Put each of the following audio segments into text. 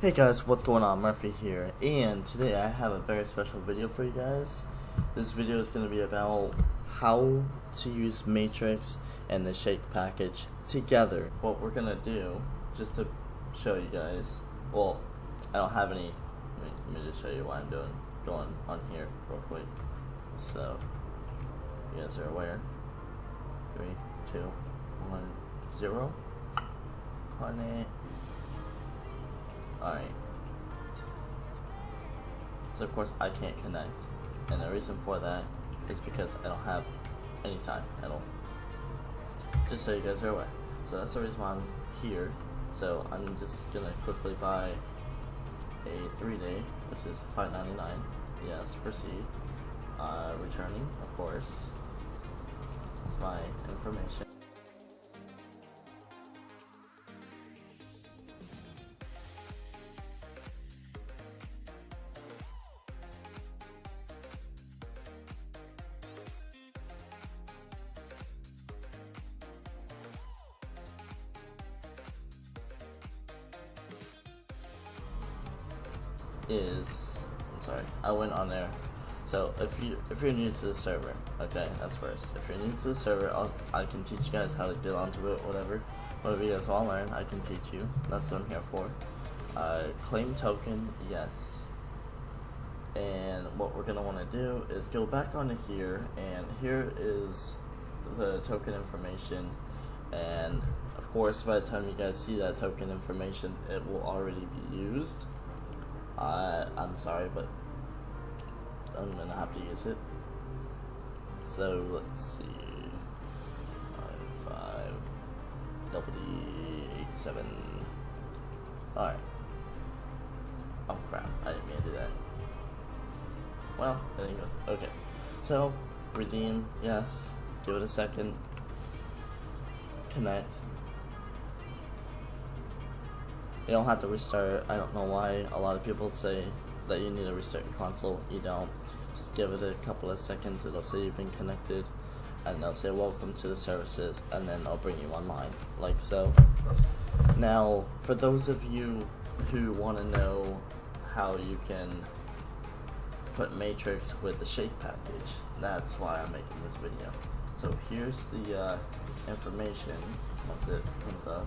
Hey guys, what's going on? Murphy here, and today I have a very special video for you guys. This video is going to be about how to use Matrix and the Shake package together. What we're going to do, just to show you guys, well, I don't have any, let me just show you what I'm doing, going on here real quick. So, you guys are aware. 3, 2, 1, 0. Connect. Alright. So of course I can't connect. And the reason for that is because I don't have any time at all. Just so you guys are aware. So that's the reason why I'm here. So I'm just gonna quickly buy a 3-day, which is $5.99. Yes, proceed. Returning, of course. That's my information. I went on there. So if you're new to the server, okay, that's first. If you're new to the server, I can teach you guys how to get onto it, whatever you guys want to learn, I can teach you. That's what I'm here for. Claim token, yes. And what we're gonna want to do is go back onto here, and here is the token information. And of course, by the time you guys see that token information, it will already be used. I'm sorry, but I'm gonna have to use it. So let's see, 5 WD87. All right. Oh crap! I didn't mean to do that. Well, I didn't go. Okay. So redeem, yes. Give it a second. Connect. You don't have to restart. I don't know why a lot of people say that you need to restart your console. You don't. Just give it a couple of seconds. It'll say you've been connected, and they'll say welcome to the services, and then I'll bring you online, like so. Now, for those of you who want to know how you can put Matrix with the Shake package, that's why I'm making this video. So here's the information. Once it comes up,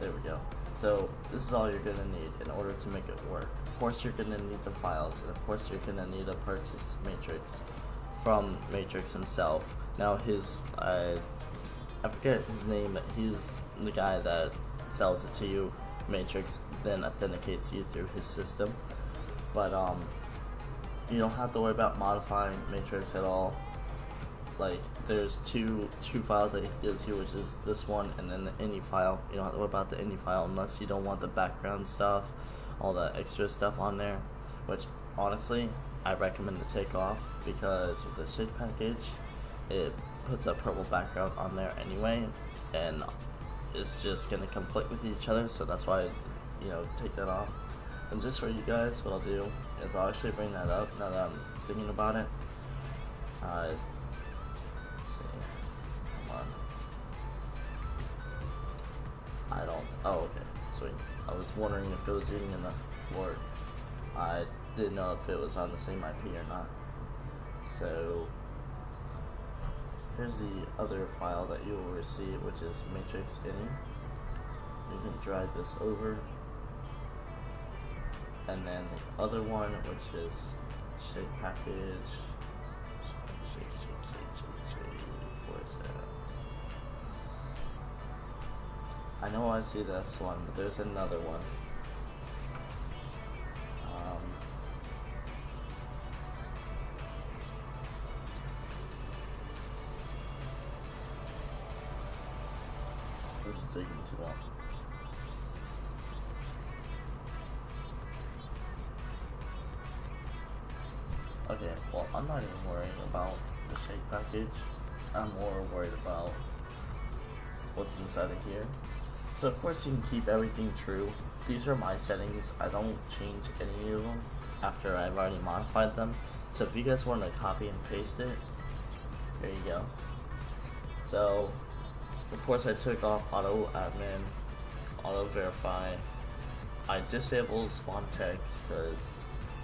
there we go. So this is all you're gonna need in order to make it work. Of course you're gonna need the files, and of course you're gonna need to purchase Matrix from Matrix himself. Now his, I forget his name, but he's the guy that sells it to you. Matrix then authenticates you through his system. But you don't have to worry about modifying Matrix at all. Like, there's two files that he gives you, which is this one and then the ini file. You don't have to worry about the ini file unless you don't want the background stuff, all the extra stuff on there, which honestly I recommend to take off, because with the Shake package it puts a purple background on there anyway, and it's just gonna conflict with each other, so that's why, you know, take that off. And just for you guys, what I'll do is I'll actually bring that up now that I'm thinking about it. Oh, okay, sweet. I was wondering if it was even enough work. I didn't know if it was on the same IP or not. So here's the other file that you will receive, which is Matrix ini. You can drag this over, and then the other one, which is Shake package. Where is that? I know I see this one, but there's another one. This is taking too long. Okay, well, I'm not even worrying about the Shake package. I'm more worried about what's inside of here. So of course you can keep everything true. These are my settings. I don't change any of them after I've already modified them. So if you guys want to copy and paste it, there you go. So of course I took off auto admin, auto verify, I disabled spawn text because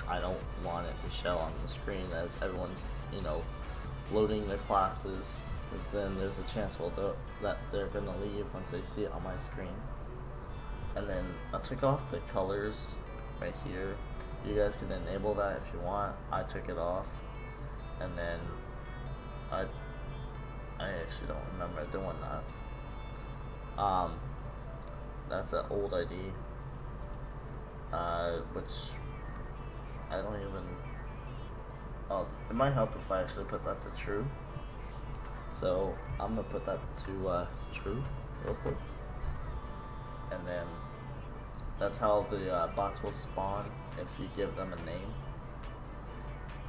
I don't want it to show on the screen as everyone's, you know, loading their classes, because then there's a chance that they're gonna leave once they see it on my screen. And then I took off the colors right here. You guys can enable that if you want. I took it off, and then I actually don't remember doing that. That's an old ID, which I don't even. Oh, it might help if I actually put that to true. So I'm gonna put that to true real quick, and then that's how the bots will spawn if you give them a name,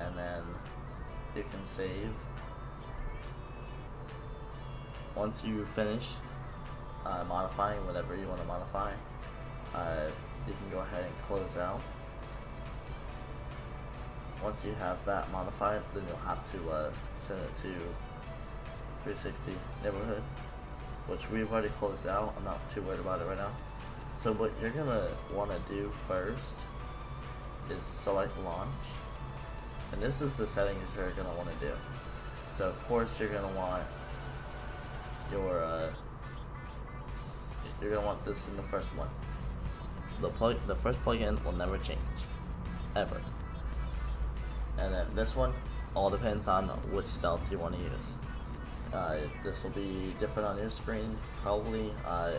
and then you can save. Once you finish modifying whatever you want to modify, you can go ahead and close out. Once you have that modified, then you'll have to send it to 360 neighborhood, which we've already closed out. I'm not too worried about it right now. So what you're gonna want to do first is select launch, and this is the settings you're gonna want to do. So of course you're gonna want your you're gonna want this in the first one. The first plugin will never change, ever. And then this one all depends on which stealth you want to use. This will be different on your screen, probably,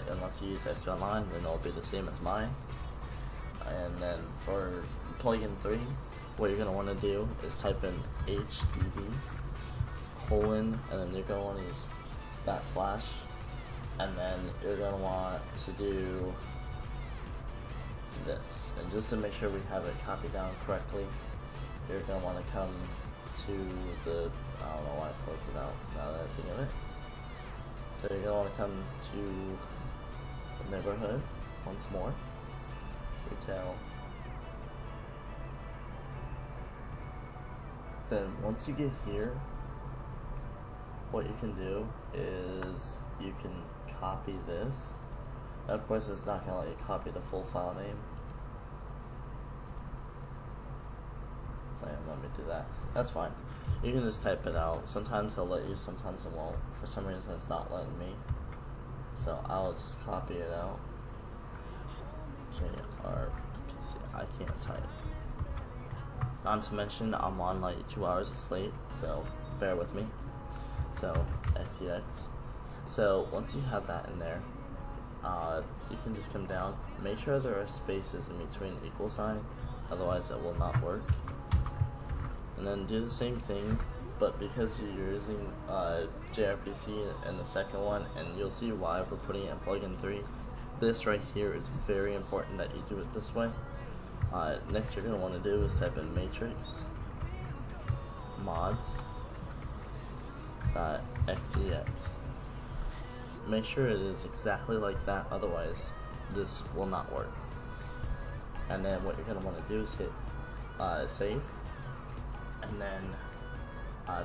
unless you use XP Online, then it'll be the same as mine. And then for plugin 3, what you're going to want to do is type in HDD, and then you're going to want to use /, and then you're going to want to do this. And just to make sure we have it copied down correctly, you're going to want to come to the, I don't know why I closed it out now that I think of it. So you're going to want to come to the neighborhood once more, retail. Then once you get here, what you can do is you can copy this. Now, of course, it's not going to let you copy the full file name. So let me do that. That's fine. You can just type it out. Sometimes they'll let you, sometimes it won't. For some reason, it's not letting me. So I'll just copy it out. JRPC. I can't type. Not to mention, I'm on like 2 hours of sleep, so bear with me. So XEX. So once you have that in there, you can just come down. Make sure there are spaces in between equal sign, otherwise it will not work. And then do the same thing, but because you're using JRPC in the second one, and you'll see why we're putting it in plugin 3, this right here is very important that you do it this way. Next you're going to want to do is type in matrix mods .xex. Make sure it is exactly like that, otherwise this will not work. And then what you're going to want to do is hit save. And then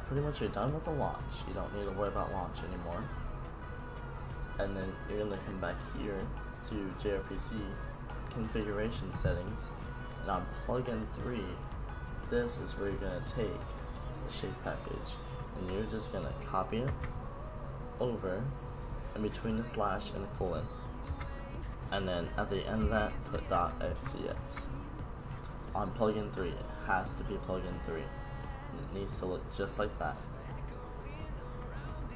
pretty much you're done with the launch. You don't need to worry about launch anymore. And then you're going to come back here to JRPC configuration settings. And on plugin 3, this is where you're going to take the shape package. And you're just going to copy it over in between the slash and the colon. And then at the end of that, put .xex. On plugin 3, it has to be plugin 3. It needs to look just like that.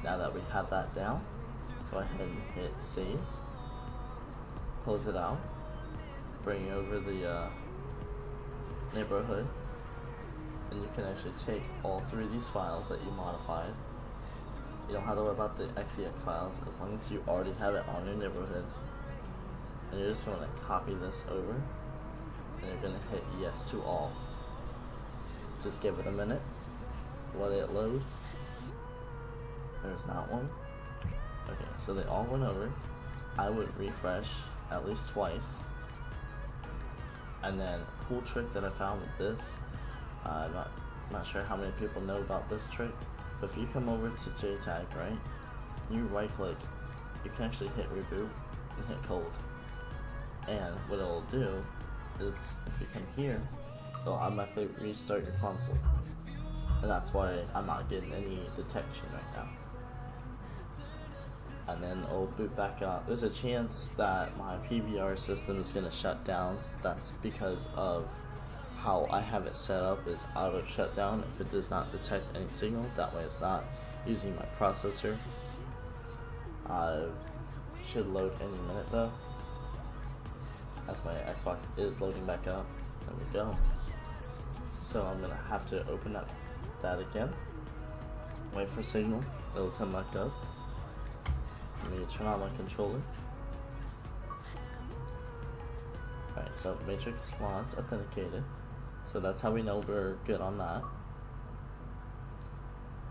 Now that we have that down, go ahead and hit save, close it out, bring over the neighborhood, and you can actually take all 3 of these files that you modified. You don't have to worry about the XEX files as long as you already have it on your neighborhood. And you're just going to copy this over, and you're going to hit yes to all. Just give it a minute, let it load. There's that one. Okay, so they all went over. I would refresh at least twice. And then, cool trick that I found with this, I'm not sure how many people know about this trick, but if you come over to JTAG, right, you right click, you can actually hit reboot and hit cold. And what it'll do is, if you come here, it'll automatically restart your console. And that's why I'm not getting any detection right now. And then it'll boot back up. There's a chance that my PVR system is going to shut down. That's because of how I have it set up, is auto shutdown if it does not detect any signal. That way it's not using my processor. Should load any minute though, as my Xbox is loading back up. There we go. So I'm gonna have to open up that again, wait for signal, it'll come back up. Let me turn on my controller. Alright, so Matrix launch authenticated. So that's how we know we're good on that.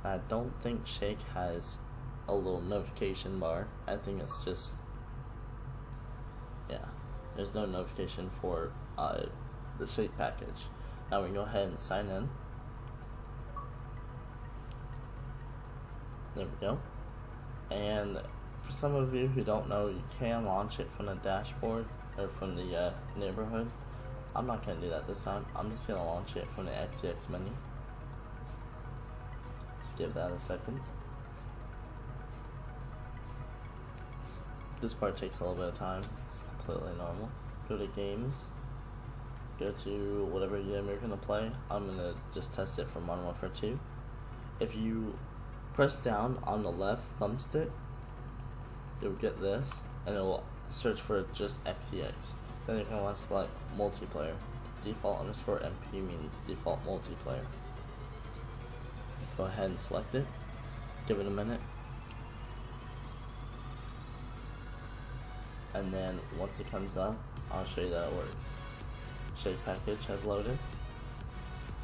I don't think Shake has a little notification bar. I think it's just, yeah, there's no notification for the Shake package. Now we can go ahead and sign in. There we go. And for some of you who don't know, you can launch it from the dashboard or from the neighborhood. I'm not going to do that this time. I'm just going to launch it from the XCX menu. Just give that a second. This part takes a little bit of time. It's completely normal. Go to games. Go to whatever game you're going to play. I'm going to just test it for Modern Warfare 2. If you press down on the left thumbstick, you'll get this, and it will search for just XCX. Then you're going to want to select multiplayer. Default _ MP means default multiplayer. Go ahead and select it. Give it a minute. And then once it comes up, I'll show you that it works. Shake package has loaded.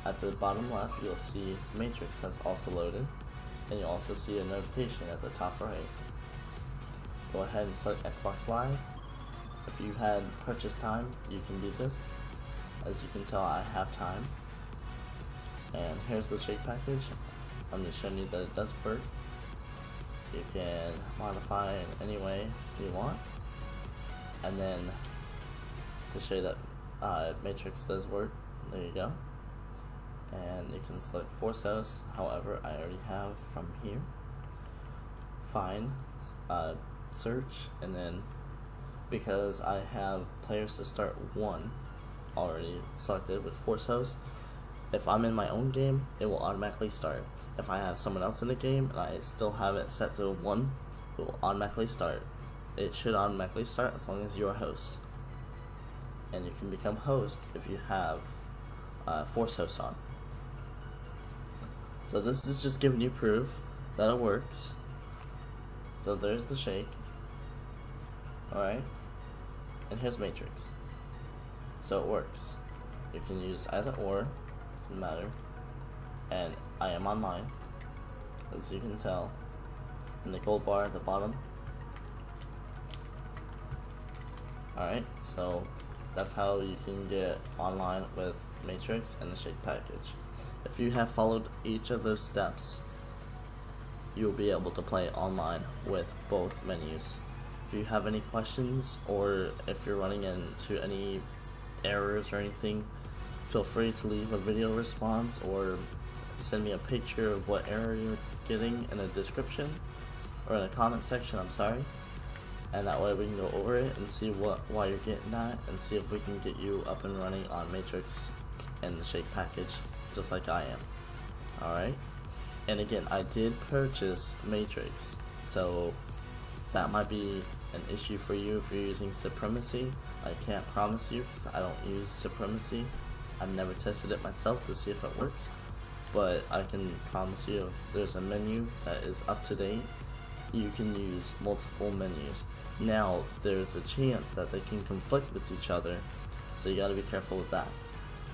At the bottom left, you'll see Matrix has also loaded. And you'll also see a notification at the top right. Go ahead and select Xbox Live. If you had purchase time, you can do this. As you can tell, I have time. And here's the Shake package. I'm just showing you that it does work. You can modify in any way you want. And then to show you that Matrix does work, there you go. And you can select Force House. However, I already have from here. Find, search, and then because I have players to start 1 already selected with Force Host, if I'm in my own game, it will automatically start. If I have someone else in the game and I still have it set to 1, it will automatically start. It should automatically start as long as you're a host. And you can become host if you have Force Host on. So this is just giving you proof that it works. So there's the Shake. Alright. And here's Matrix. So it works. You can use either or, doesn't matter. And I am online, as you can tell, in the gold bar at the bottom. Alright, so that's how you can get online with Matrix and the Shake package. If you have followed each of those steps, you'll be able to play online with both menus. If you have any questions, or if you're running into any errors or anything, feel free to leave a video response or send me a picture of what error you're getting in a description or in a comment section, I'm sorry. And that way we can go over it and see why you're getting that, and see if we can get you up and running on Matrix and the Shake package just like I am. Alright? And again, I did purchase Matrix, so that might be an issue for you if you're using Supremacy. I can't promise you because I don't use Supremacy. I've never tested it myself to see if it works, but I can promise you if there's a menu that is up to date, you can use multiple menus. Now, there's a chance that they can conflict with each other, so you gotta be careful with that.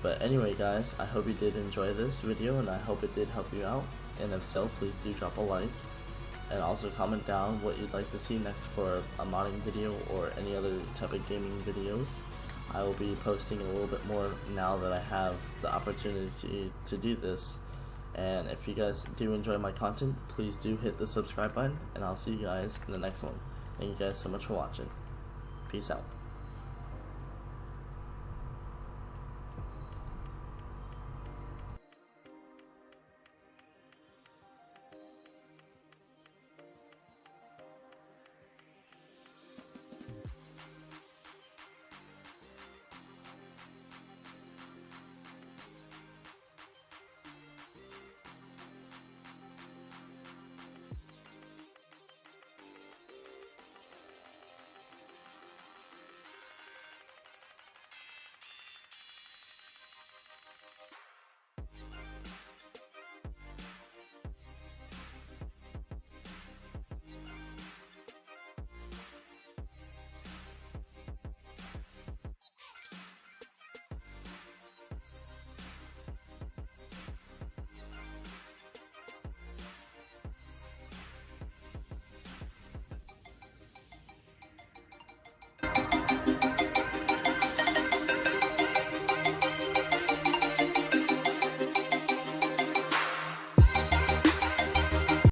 But anyway guys, I hope you did enjoy this video, and I hope it did help you out. And if so, please do drop a like. And also comment down what you'd like to see next for a modding video or any other type of gaming videos. I will be posting a little bit more now that I have the opportunity to do this. And if you guys do enjoy my content, please do hit the subscribe button, and I'll see you guys in the next one. Thank you guys so much for watching. Peace out.